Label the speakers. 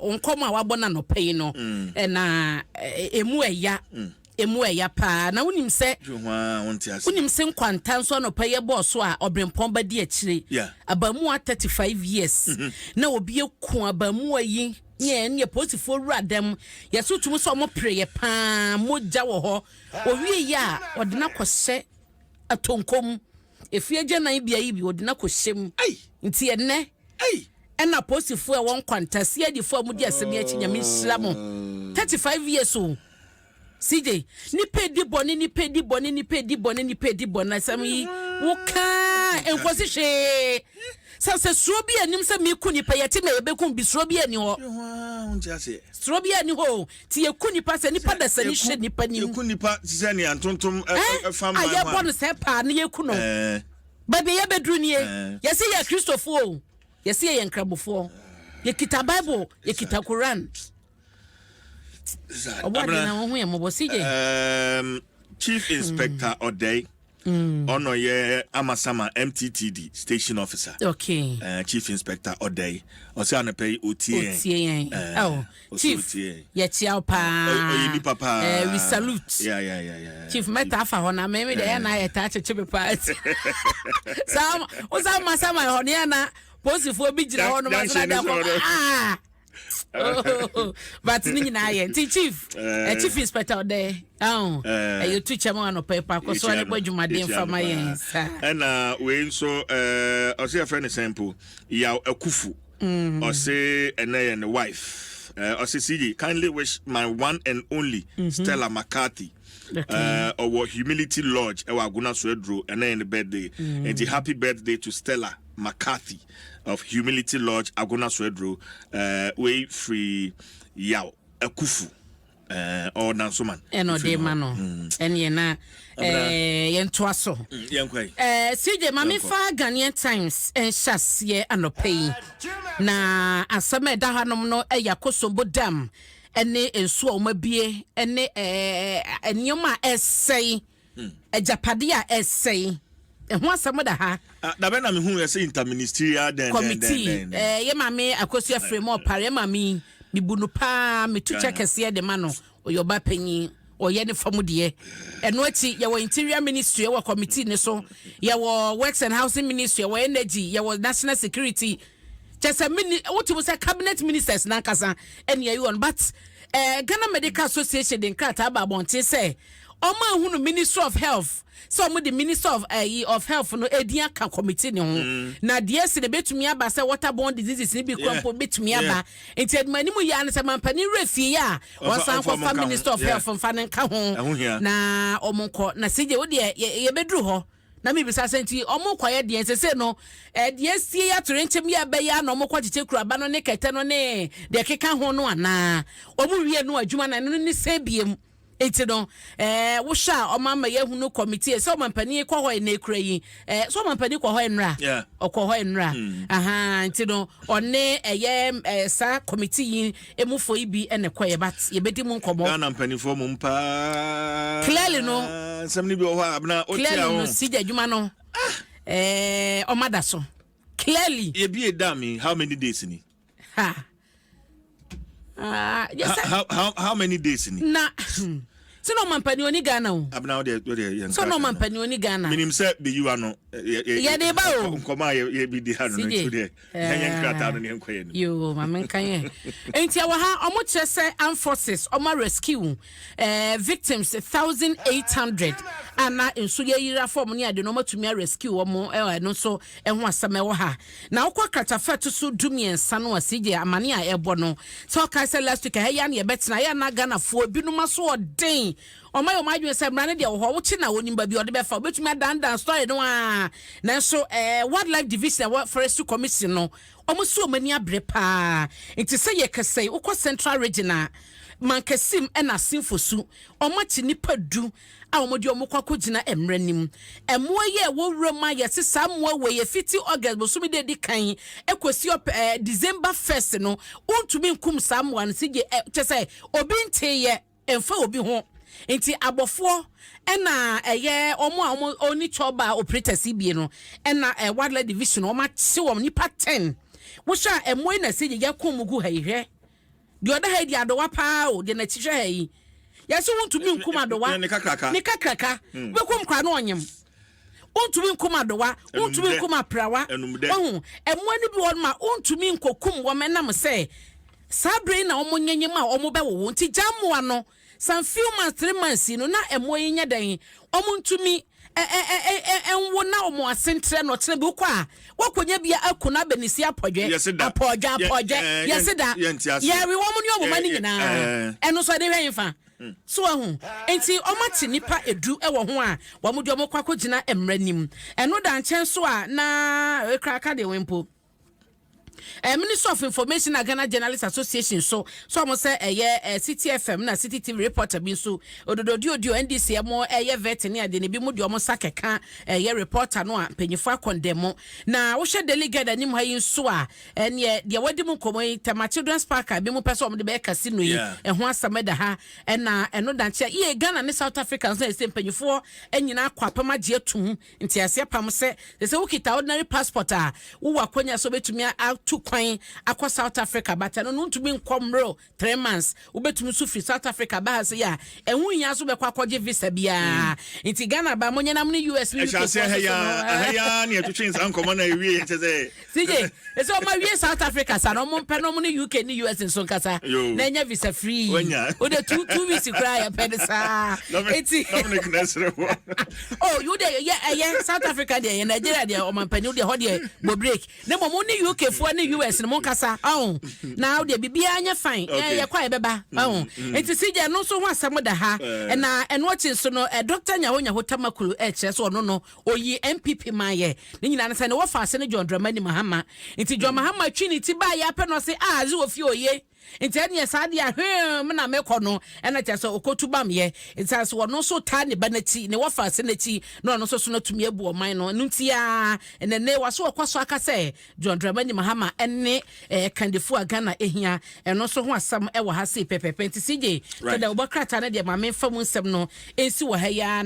Speaker 1: onkoma wabona no pay no na emu eya pa na wonim se nkwanta so no pay boss a obrempon ba di akire abamu 35 years na obi eku abamu ayi nye posifo radem yeso tum so mo preye pa moja wo ho owie ya ode na kwose atonkom efie gye nan bia yi bi ode na kwosem nti enne ena posifo e won kwanta se adifo mu di asemi achi nyame nsira mo 35 years o CJ ni pedi boni na sam yi wo ka enkosi hwe se srobi anim se me ku nipa yete na ebeku bi srobi ani ho srobi ani ho ti eku nipa se nipa da sani hwe nipa ni
Speaker 2: eku nipa se ni antontom fam ma
Speaker 1: aye bon se pa na yeku no ba be ye bedru ni ye se ye Christopher ye se ye nkrabofo ye kita Bible ye kita Quran
Speaker 2: Chief Inspector Odey ono ye amasama MTTD station officer.
Speaker 1: Okay.
Speaker 2: Chief Inspector Odey osi anapay OTA.
Speaker 1: Chief ye chia pa.
Speaker 2: Papa.
Speaker 1: We salute.
Speaker 2: Yeah.
Speaker 1: Chief meta afa hona me de na ye ta cheche pa. Sam masama hona na posifo bi gira hono masana da but ni na ye chief chief inspector there you teach me no paper ko so ani bodwumaden fama yen
Speaker 2: and we so o say friend sample ya akufu o say ene and wife o say CJ kindly wish my one and only Stella McCarthy our Humility Lodge e wa Aguna Soedro ene in birthday and happy birthday to Stella McCarthy of Humility Lodge Aguna Soedro way free yaw akufu or nansoman
Speaker 1: eno de mano ene na yentoaso
Speaker 2: yenkwai
Speaker 1: CJ mami fa Ghanaian Times en hyase anopei na asame da hanom no yakosombo dam ene enso omabie ene enyoma essay ejapade a essay ho asamo da ha
Speaker 2: da be na me hu say interministerial
Speaker 1: committee ye mame akosia framework pare mame mibunu pa metucha kese de ma no oyoba panyi oye ne famude eno achi ye wo interior ministry ye wo committee ne so ye wo works and housing ministry ye wo energy ye wo national security just a minute what you say cabinet ministers na kasa ene ye on but Ghana Medical Association den krata ba bonte say Oma hunu Minister of Health so mo the Minister of Health no edian kan committee ne ho na de se de betumi aba say waterborne diseases ni bi kwampo betumi aba enti admanimu ya ne se mampani refie ya onsan ko fa Minister of Health mfa ne nka ho na omonko na CJ wo de ye bedru ho na mi bisa senti omonko ye de sese no de sie ya torentem ya ba ya na omonko chiche kuraba no ne kete no ne de keka ho no ana omu wie no adwuma na no ne sebiem eti no wo sha omama ye hunu committee so mampani ko ho na ekura yi so mampani ko ho enra okọ ho enra aha enti no one eye sa committee yi emufo ibi ene koye but ye bedi mu nkomo
Speaker 2: na mampani fo mu mpa
Speaker 1: clearly no
Speaker 2: samni bi ho abna otia ho
Speaker 1: sija adwuma no omada so clearly
Speaker 2: ye bi edami how many days ni
Speaker 1: yes,
Speaker 2: how many days ni
Speaker 1: na so no mampani oni Ghana o
Speaker 2: abna de
Speaker 1: so no mampani oni Ghana
Speaker 2: minim se be you ano
Speaker 1: ye de ba o
Speaker 2: nkoma ye bi di hanu no de yan krata no ne nkoye no
Speaker 1: yo mamen kan ye enti awa ha omo kire se armed forces omo rescue victims 1800 ana enso ye yira form ne ade no matumi rescue omo no so ho asame wo ha na okwa krata feto so dumiensa no asije amane a ebo no so ka se last week ya na ye betena ya na Ghana fo binuma so odin Oma yo madwe se mrane de wo wuchi na onimba bi ode be fa betumi adandan story no a na so wildlife division forestry commission no omo so mani abre pa enti se ye kese ukọ central regional mankasim ena sinfosu omo chi nipa du a omo de omo kwakogina emranim emoa ye wo wroma ye se samwa we ye fiti August bo so mi de di kan ekosi December 1st no untumi nkum samwa no se je chese obi nte ye emfa obi ho enti abofo ena eye omo oni choba operators ibie no ena wildlife division o ma che wo nipa 10 wo sha emoy na se ye komugu ha ihwe the other head ya do wa pa o de na ti hwe yi ya so wontumi nkum adowa
Speaker 2: ne
Speaker 1: kakraka bekom kwa no onyem wontumi nkum adowa wontumi nkum aprawa ohun emo ani bi won ma wontumi nkokum wo menam se sabre na omonyenye ma omo be wo nti jamwa no some few months 3 months no na emo yin dan omontumi enwo na omo asentre no tere bi kwa wakonya bia akuna benisi apodwe yesida ya wi wo mo ni omo mani nyina eno so de hwenfa so ahu enti omati nipa edu ewo ho a wo mo de omo kwako gina emranim eno da nchen so a na ekraka de wempo Minister of Information and Ghana Journalists Association so mo say City FM na City TV reporter bi so odododio NDC mo vet ni ade ne bi mu de omo sakeka reporter no a penyifo akondemo na wo hwe delegate ani mu hayi so a ne de wadi mu komo tema children's park bi mu pese omo de be casino yi ho asameda ha na eno danche ye Ghana ne South Africans na ese penyifo anyina kwapama je atum nti ase pam se wo kita ordinary passport a wo wakonya so betumi to kwan akwa South Africa but no ntumi nkomro 3 months ubetumi so free South Africa ba se ya ehun ya so be kwa kwaje visa bia nti Ghana ba monye nam ni US ni
Speaker 2: ko ya ni etwin san komo na ewie nteze
Speaker 1: CJ eso ma wie South Africa sa no mo no ni UK ni US nso kasa na nya visa free o de 2 weeks cry ya pedesa eti oh you de yeah South Africa de Nigeria de o man pani de ho de bo break na mo ni UK fo ni US no kasa now de bibia anya fine ye kwa beba enti CJ no so ho asem da ha na eno chin so no Dr. Nyahonya Hotamakuru che so no oyi MPP maye ni nyina na se ne wo fa ase ne John Dramani Mahama enti John Mahama twi ti ba ya pe no se ze ofi oye enti ene saade a me na mekono ena che so okotubam ye enti as wo no so ta ne banati ne wo fa ase na ti no no so no tumi abu o man no ntia ene ne waso okwaso aka se John Dramani Mahama ene kandifu Ghana ehia eno so ho asam e wo ha se pepepe enti CJ tada obokrata na de ma memfa mu nsem no ensi wo ha ya